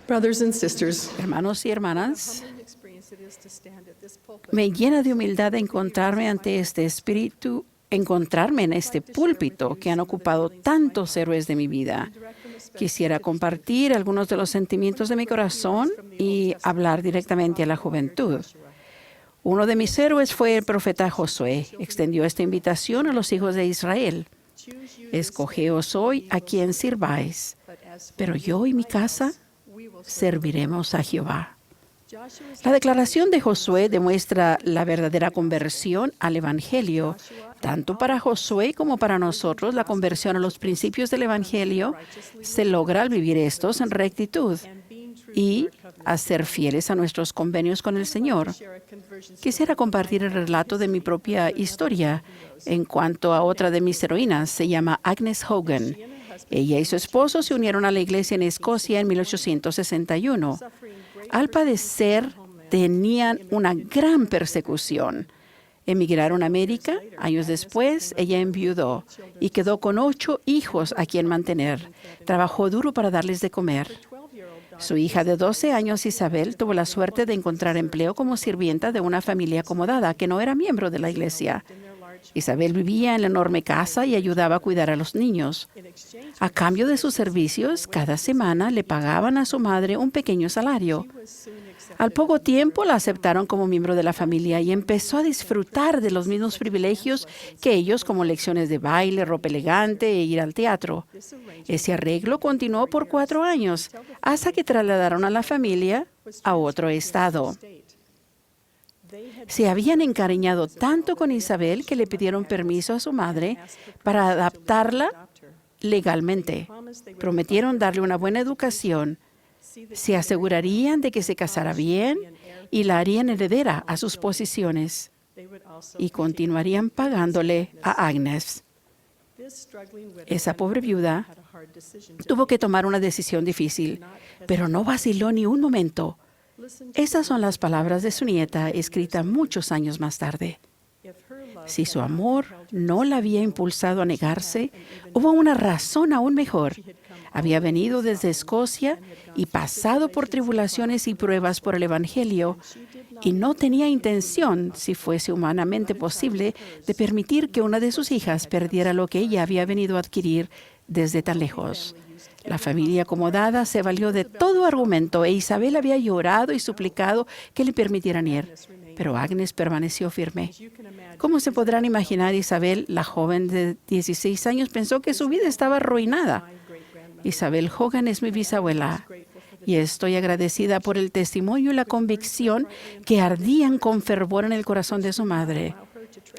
Brothers and sisters, Hermanos y hermanas, me llena de humildad encontrarme en este púlpito que han ocupado tantos héroes de mi vida. Quisiera compartir algunos de los sentimientos de mi corazón y hablar directamente a la juventud. Uno de mis héroes fue el profeta Josué. Extendió esta invitación a los hijos de Israel. Escogeos hoy a quien sirváis, pero yo y mi casa serviremos a Jehová. La declaración de Josué demuestra la verdadera conversión al Evangelio. Tanto para Josué como para nosotros, la conversión a los principios del Evangelio se logra al vivir estos en rectitud y a ser fieles a nuestros convenios con el Señor. Quisiera compartir el relato de mi propia historia en cuanto a otra de mis heroínas. Se llama Agnes Hogan. Ella y su esposo se unieron a la iglesia en Escocia en 1861. Al padecer, tenían una gran persecución. Emigraron a América. Años después, ella enviudó y quedó con 8 hijos a quien mantener. Trabajó duro para darles de comer. Su hija de 12 años, Isabel, tuvo la suerte de encontrar empleo como sirvienta de una familia acomodada que no era miembro de la iglesia. Isabel vivía en la enorme casa y ayudaba a cuidar a los niños. A cambio de sus servicios, cada semana le pagaban a su madre un pequeño salario. Al poco tiempo la aceptaron como miembro de la familia y empezó a disfrutar de los mismos privilegios que ellos, como lecciones de baile, ropa elegante e ir al teatro. Ese arreglo continuó por 4 años, hasta que trasladaron a la familia a otro estado. Se habían encariñado tanto con Isabel que le pidieron permiso a su madre para adoptarla legalmente. Prometieron darle una buena educación. Se asegurarían de que se casara bien y la harían heredera a sus posiciones. Y continuarían pagándole a Agnes. Esa pobre viuda tuvo que tomar una decisión difícil, pero no vaciló ni un momento. Esas son las palabras de su nieta, escritas muchos años más tarde. Si su amor no la había impulsado a negarse, hubo una razón aún mejor. Había venido desde Escocia y pasado por tribulaciones y pruebas por el Evangelio, y no tenía intención, si fuese humanamente posible, de permitir que una de sus hijas perdiera lo que ella había venido a adquirir desde tan lejos. La familia acomodada se valió de todo argumento e Isabel había llorado y suplicado que le permitieran ir. Pero Agnes permaneció firme. Como se podrán imaginar, Isabel, la joven de 16 años, pensó que su vida estaba arruinada. Isabel Hogan es mi bisabuela y estoy agradecida por el testimonio y la convicción que ardían con fervor en el corazón de su madre,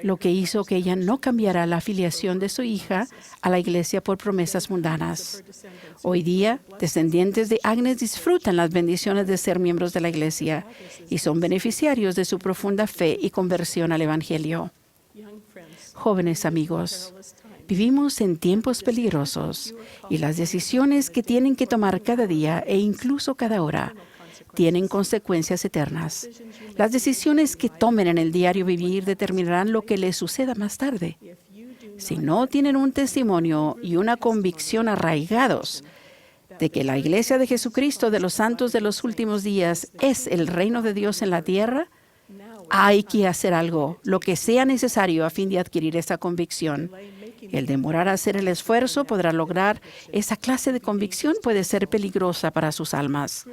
lo que hizo que ella no cambiara la afiliación de su hija a la iglesia por promesas mundanas. Hoy día, descendientes de Agnes disfrutan las bendiciones de ser miembros de la iglesia y son beneficiarios de su profunda fe y conversión al Evangelio. Jóvenes amigos, vivimos en tiempos peligrosos y las decisiones que tienen que tomar cada día e incluso cada hora tienen consecuencias eternas. Las decisiones que tomen en el diario vivir determinarán lo que les suceda más tarde. Si no tienen un testimonio y una convicción arraigados de que la Iglesia de Jesucristo de los santos de los últimos días es el reino de Dios en la tierra, hay que hacer algo, lo que sea necesario a fin de adquirir esa convicción. El demorar a hacer el esfuerzo podrá lograr esa clase de convicción puede ser peligrosa para sus almas.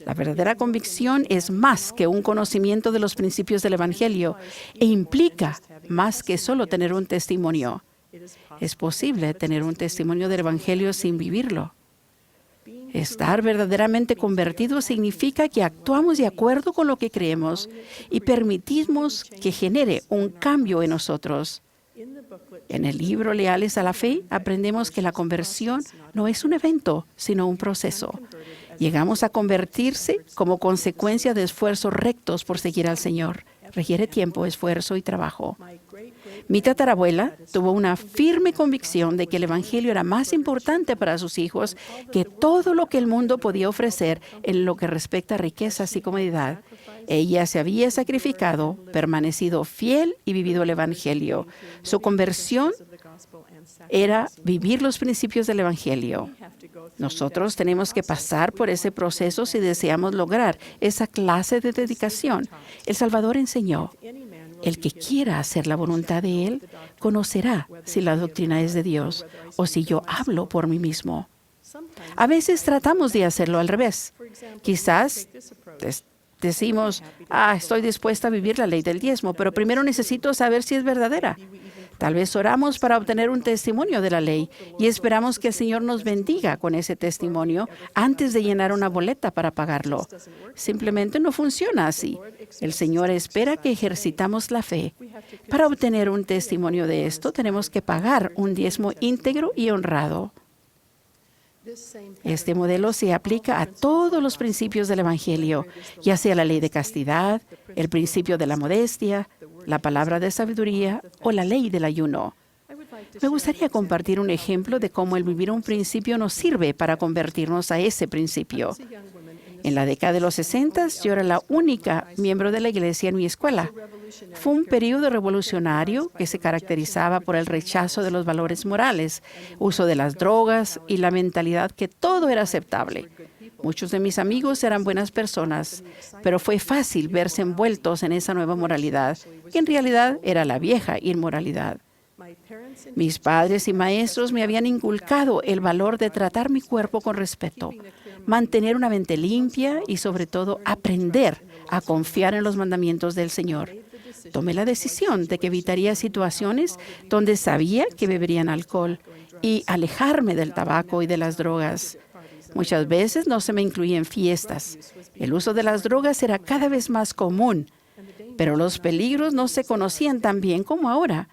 La verdadera convicción es más que un conocimiento de los principios del Evangelio e implica más que solo tener un testimonio. Es posible tener un testimonio del Evangelio sin vivirlo. Estar verdaderamente convertido significa que actuamos de acuerdo con lo que creemos y permitimos que genere un cambio en nosotros. En el libro Leales a la Fe, aprendemos que la conversión no es un evento, sino un proceso. Llegamos a convertirse como consecuencia de esfuerzos rectos por seguir al Señor. Requiere tiempo, esfuerzo y trabajo. Mi tatarabuela tuvo una firme convicción de que el Evangelio era más importante para sus hijos que todo lo que el mundo podía ofrecer en lo que respecta a riquezas y comodidad. Ella se había sacrificado, permanecido fiel y vivido el Evangelio. Su conversión era vivir los principios del Evangelio. Nosotros tenemos que pasar por ese proceso si deseamos lograr esa clase de dedicación. El Salvador enseñó: el que quiera hacer la voluntad de Él conocerá si la doctrina es de Dios o si yo hablo por mí mismo. A veces tratamos de hacerlo al revés. Quizás decimos: estoy dispuesta a vivir la ley del diezmo, pero primero necesito saber si es verdadera. Tal vez oramos para obtener un testimonio de la ley y esperamos que el Señor nos bendiga con ese testimonio antes de llenar una boleta para pagarlo. Simplemente no funciona así. El Señor espera que ejercitamos la fe. Para obtener un testimonio de esto, tenemos que pagar un diezmo íntegro y honrado. Este modelo se aplica a todos los principios del Evangelio, ya sea la ley de castidad, el principio de la modestia, la palabra de sabiduría o la ley del ayuno. Me gustaría compartir un ejemplo de cómo el vivir un principio nos sirve para convertirnos a ese principio. En la década de los 60, yo era la única miembro de la iglesia en mi escuela. Fue un periodo revolucionario que se caracterizaba por el rechazo de los valores morales, uso de las drogas y la mentalidad que todo era aceptable. Muchos de mis amigos eran buenas personas, pero fue fácil verse envueltos en esa nueva moralidad, que en realidad era la vieja inmoralidad. Mis padres y maestros me habían inculcado el valor de tratar mi cuerpo con respeto, mantener una mente limpia y, sobre todo, aprender a confiar en los mandamientos del Señor. Tomé la decisión de que evitaría situaciones donde sabía que beberían alcohol y alejarme del tabaco y de las drogas. Muchas veces no se me incluía en fiestas. El uso de las drogas era cada vez más común, pero los peligros no se conocían tan bien como ahora.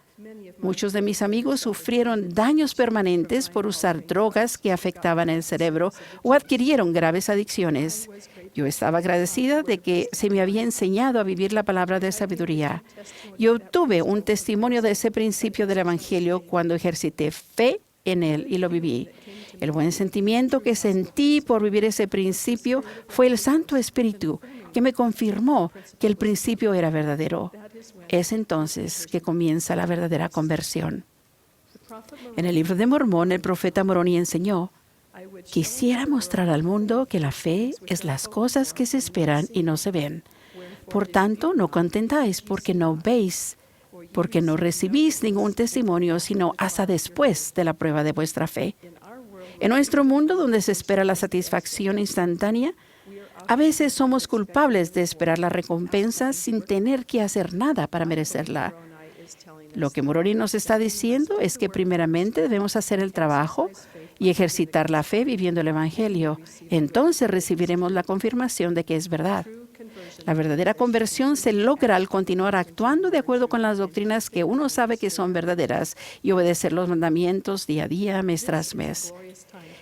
Muchos de mis amigos sufrieron daños permanentes por usar drogas que afectaban el cerebro o adquirieron graves adicciones. Yo estaba agradecida de que se me había enseñado a vivir la palabra de sabiduría. Yo obtuve un testimonio de ese principio del Evangelio cuando ejercité fe en él y lo viví. El buen sentimiento que sentí por vivir ese principio fue el Santo Espíritu, que me confirmó que el principio era verdadero. Es entonces que comienza la verdadera conversión. En el libro de Mormón, el profeta Moroni enseñó: quisiera mostrar al mundo que la fe es las cosas que se esperan y no se ven. Por tanto, no contentáis porque no veis, porque no recibís ningún testimonio, sino hasta después de la prueba de vuestra fe. En nuestro mundo, donde se espera la satisfacción instantánea, a veces somos culpables de esperar la recompensa sin tener que hacer nada para merecerla. Lo que Moroni nos está diciendo es que primeramente debemos hacer el trabajo y ejercitar la fe viviendo el Evangelio. Entonces recibiremos la confirmación de que es verdad. La verdadera conversión se logra al continuar actuando de acuerdo con las doctrinas que uno sabe que son verdaderas y obedecer los mandamientos día a día, mes tras mes.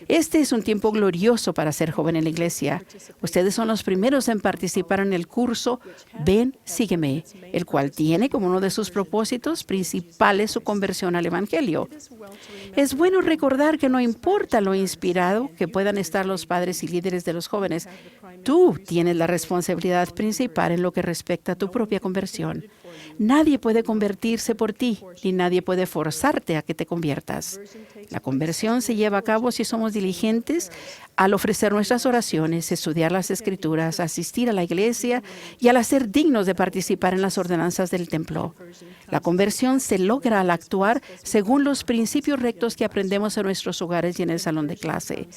Este es un tiempo glorioso para ser joven en la iglesia. Ustedes son los primeros en participar en el curso Ven, sígueme, el cual tiene como uno de sus propósitos principales su conversión al Evangelio. Es bueno recordar que no importa lo inspirado que puedan estar los padres y líderes de los jóvenes, tú tienes la responsabilidad principal en lo que respecta a tu propia conversión. Nadie puede convertirse por ti, ni nadie puede forzarte a que te conviertas. La conversión se lleva a cabo si somos diligentes al ofrecer nuestras oraciones, estudiar las Escrituras, asistir a la iglesia y al ser dignos de participar en las ordenanzas del templo. La conversión se logra al actuar según los principios rectos que aprendemos en nuestros hogares y en el salón de clase.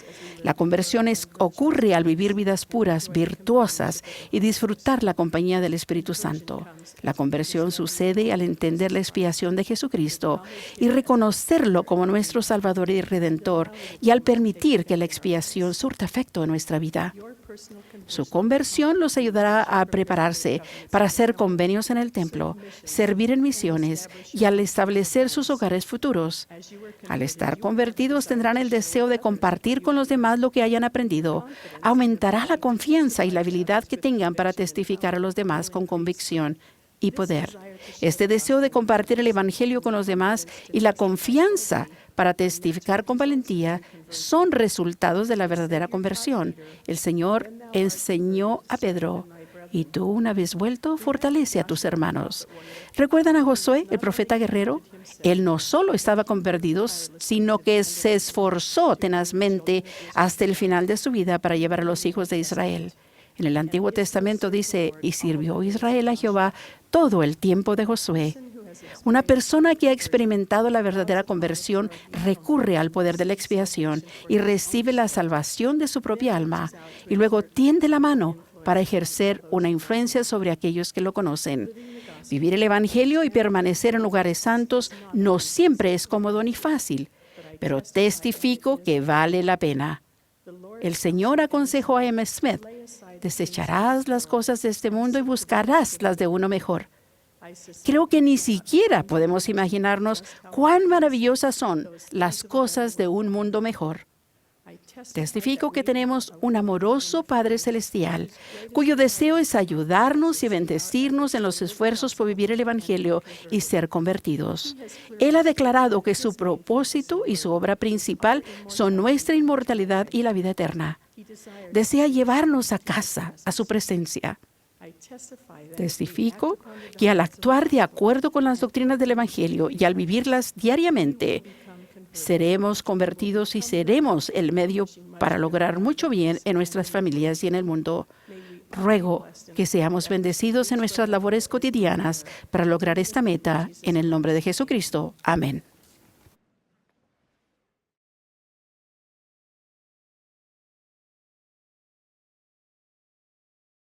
La conversión ocurre al vivir vidas puras, virtuosas y disfrutar la compañía del Espíritu Santo. La conversión sucede al entender la expiación de Jesucristo y reconocerlo como nuestro Salvador y Redentor, y al permitir que la expiación surta efecto en nuestra vida. Su conversión los ayudará a prepararse para hacer convenios en el templo, servir en misiones y al establecer sus hogares futuros. Al estar convertidos tendrán el deseo de compartir con los demás lo que hayan aprendido. Aumentará la confianza y la habilidad que tengan para testificar a los demás con convicción y poder. Este deseo de compartir el Evangelio con los demás y la confianza para testificar con valentía son resultados de la verdadera conversión. El Señor enseñó a Pedro: Y tú, una vez vuelto, fortalece a tus hermanos. ¿Recuerdan a Josué, el profeta guerrero? Él no solo estaba convertido, sino que se esforzó tenazmente hasta el final de su vida para llevar a los hijos de Israel. En el Antiguo Testamento dice, y sirvió Israel a Jehová todo el tiempo de Josué. Una persona que ha experimentado la verdadera conversión recurre al poder de la expiación y recibe la salvación de su propia alma, y luego tiende la mano para ejercer una influencia sobre aquellos que lo conocen. Vivir el Evangelio y permanecer en lugares santos no siempre es cómodo ni fácil, pero testifico que vale la pena. El Señor aconsejó a M. Smith, desecharás las cosas de este mundo y buscarás las de uno mejor. Creo que ni siquiera podemos imaginarnos cuán maravillosas son las cosas de un mundo mejor. Testifico que tenemos un amoroso Padre Celestial, cuyo deseo es ayudarnos y bendecirnos en los esfuerzos por vivir el Evangelio y ser convertidos. Él ha declarado que su propósito y su obra principal son nuestra inmortalidad y la vida eterna. Desea llevarnos a casa, a su presencia. Testifico que al actuar de acuerdo con las doctrinas del Evangelio y al vivirlas diariamente, seremos convertidos y seremos el medio para lograr mucho bien en nuestras familias y en el mundo. Ruego que seamos bendecidos en nuestras labores cotidianas para lograr esta meta en el nombre de Jesucristo. Amén.